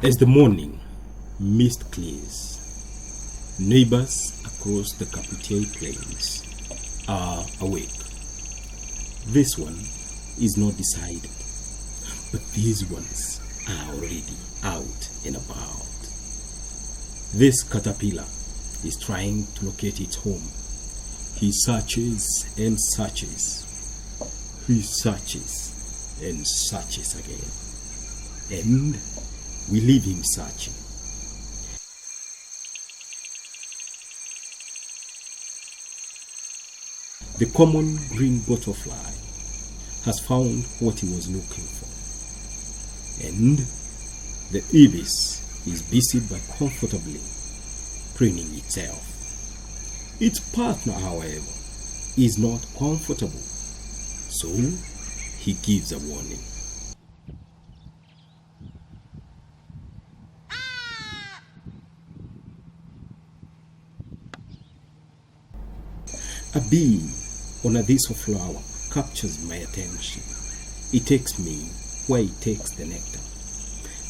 As the morning mist clears, neighbors across the Kaputier Plains are awake. This one is not decided, but these ones are already out and about. This caterpillar is trying to locate its home. He searches and searches. He searches and searches again. And we leave him searching. The common green butterfly has found what he was looking for. And the ibis is busy but comfortably preening itself. Its partner, however, is not comfortable, so he gives a warning. A bee on a thistle flower captures my attention. It takes me where it takes the nectar.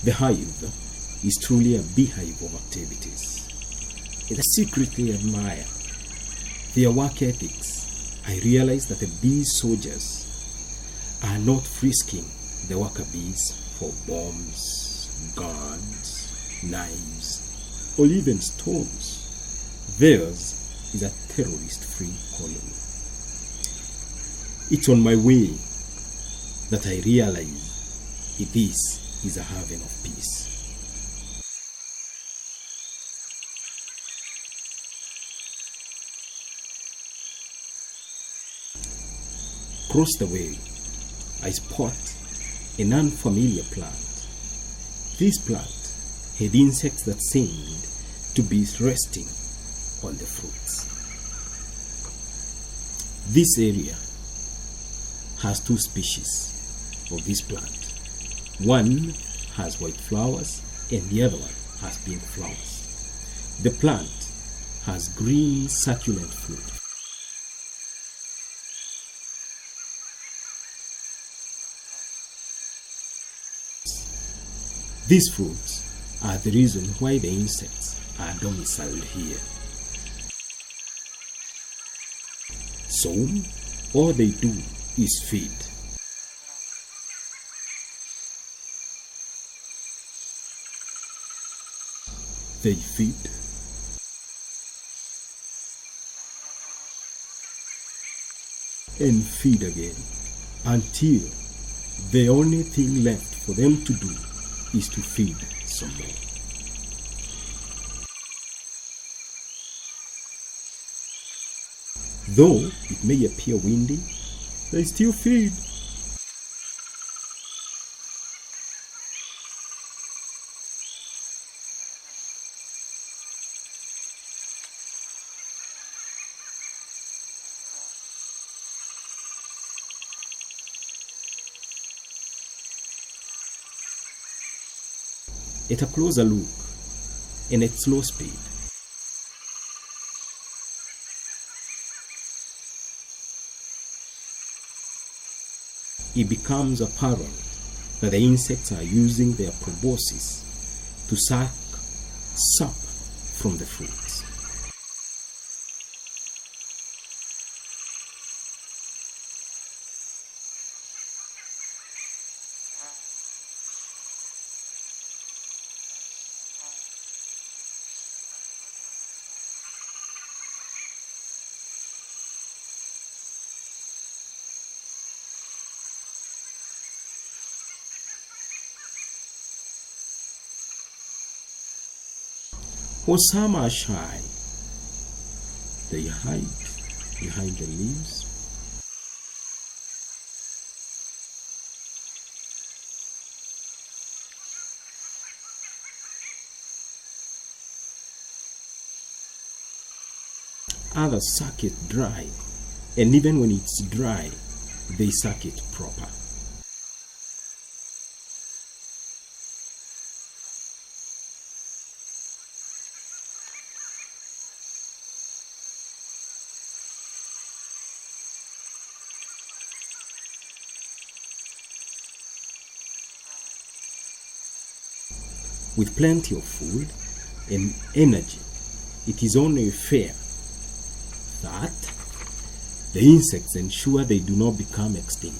The hive is truly a beehive of activities. And I secretly admire their work ethics. I realize that the bee soldiers are not frisking the worker bees for bombs, guns, knives, or even stones. Theirs is a terrorist-free colony. It's on my way that I realize this is a haven of peace. Across the way, I spot an unfamiliar plant. This plant had insects that seemed to be resting on the fruits. This area has two species of this plant. One has white flowers and the other one has pink flowers. The plant has green succulent fruit. These fruits are the reason why the insects are domiciled here. So, all they do is feed. They feed. And feed again until the only thing left for them to do is to feed some more. Though it may appear windy, they still feed. At a closer look, and at slow speed, it becomes apparent that the insects are using their proboscis to suck sap from the fruits. Or some are shy. They hide behind the leaves. Others suck it dry, and even when it's dry, they suck it proper. With plenty of food and energy, it is only fair that the insects ensure they do not become extinct.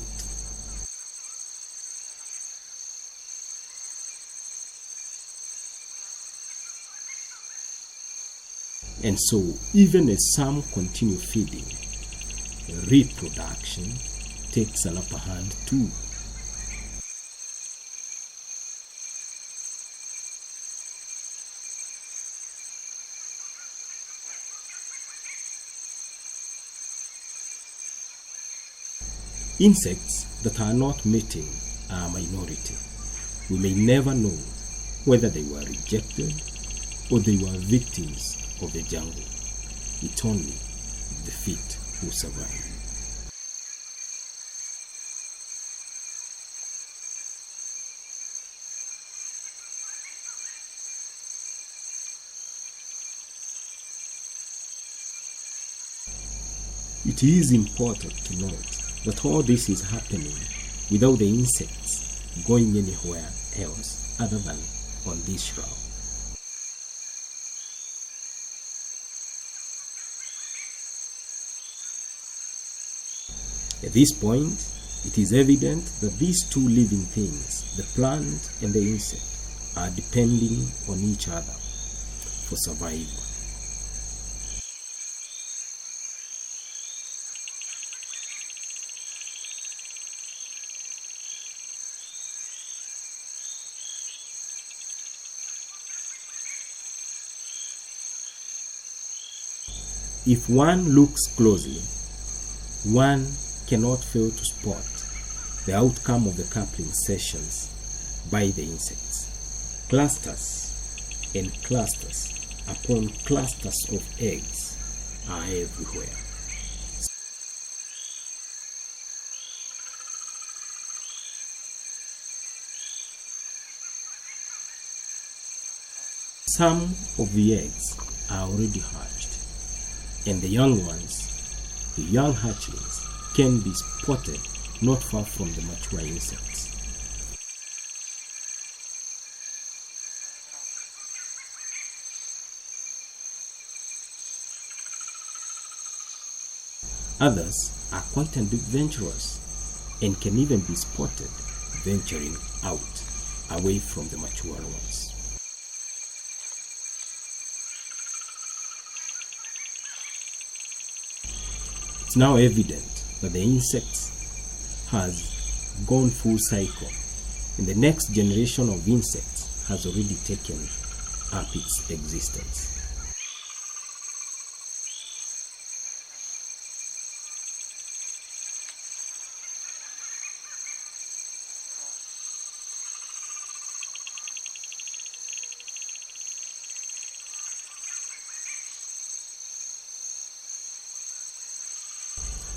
And so, even as some continue feeding, reproduction takes an upper hand too. Insects that are not mating are a minority. We may never know whether they were rejected or they were victims of the jungle. It's only the fit who survive. It is important to note that all this is happening without the insects going anywhere else other than on this shroud. At this point, it is evident that these two living things, the plant and the insect, are depending on each other for survival. If one looks closely, one cannot fail to spot the outcome of the coupling sessions by the insects. Clusters and clusters upon clusters of eggs are everywhere. Some of the eggs are already hatched, and the young ones, the young hatchlings, can be spotted not far from the mature insects. Others are quite adventurous and can even be spotted venturing out away from the mature ones. It's now evident that the insects has gone full cycle, and the next generation of insects has already taken up its existence.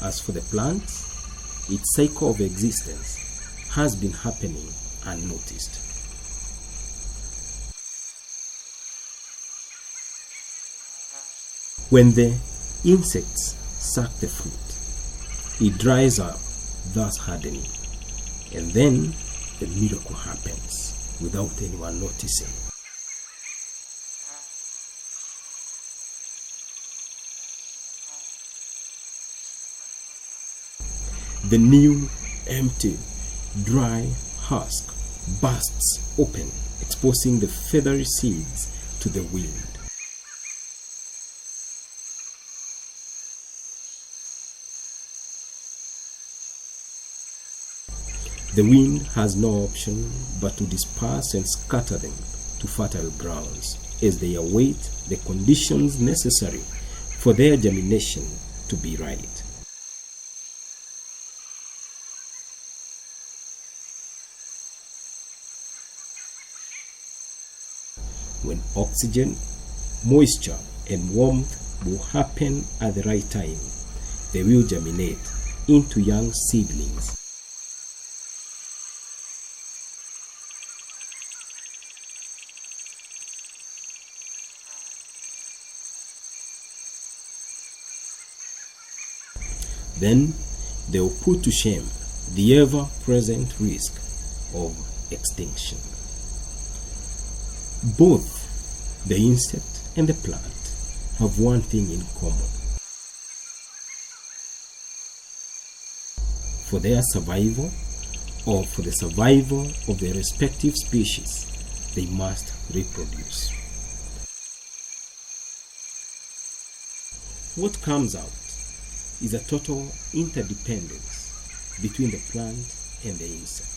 As for the plants, its cycle of existence has been happening unnoticed. When the insects suck the fruit, it dries up, thus hardening, and then the miracle happens without anyone noticing. The new, empty, dry husk bursts open, exposing the feathery seeds to the wind. The wind has no option but to disperse and scatter them to fertile grounds as they await the conditions necessary for their germination to be right. When oxygen, moisture, and warmth will happen at the right time, they will germinate into young seedlings. Then they will put to shame the ever-present risk of extinction. Both the insect and the plant have one thing in common. For their survival, or for the survival of their respective species, they must reproduce. What comes out is a total interdependence between the plant and the insect.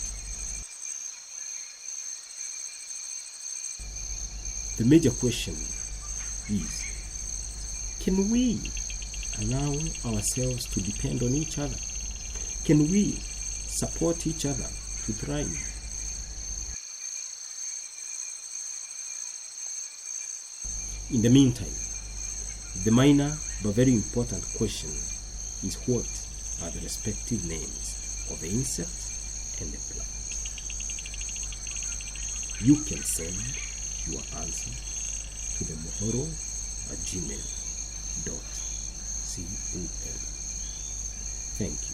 The major question is, can we allow ourselves to depend on each other? Can we support each other to thrive? In the meantime, the minor but very important question is, what are the respective names of the insect and the plant? You can send your answer to the mohoro@gmail.com. Thank you.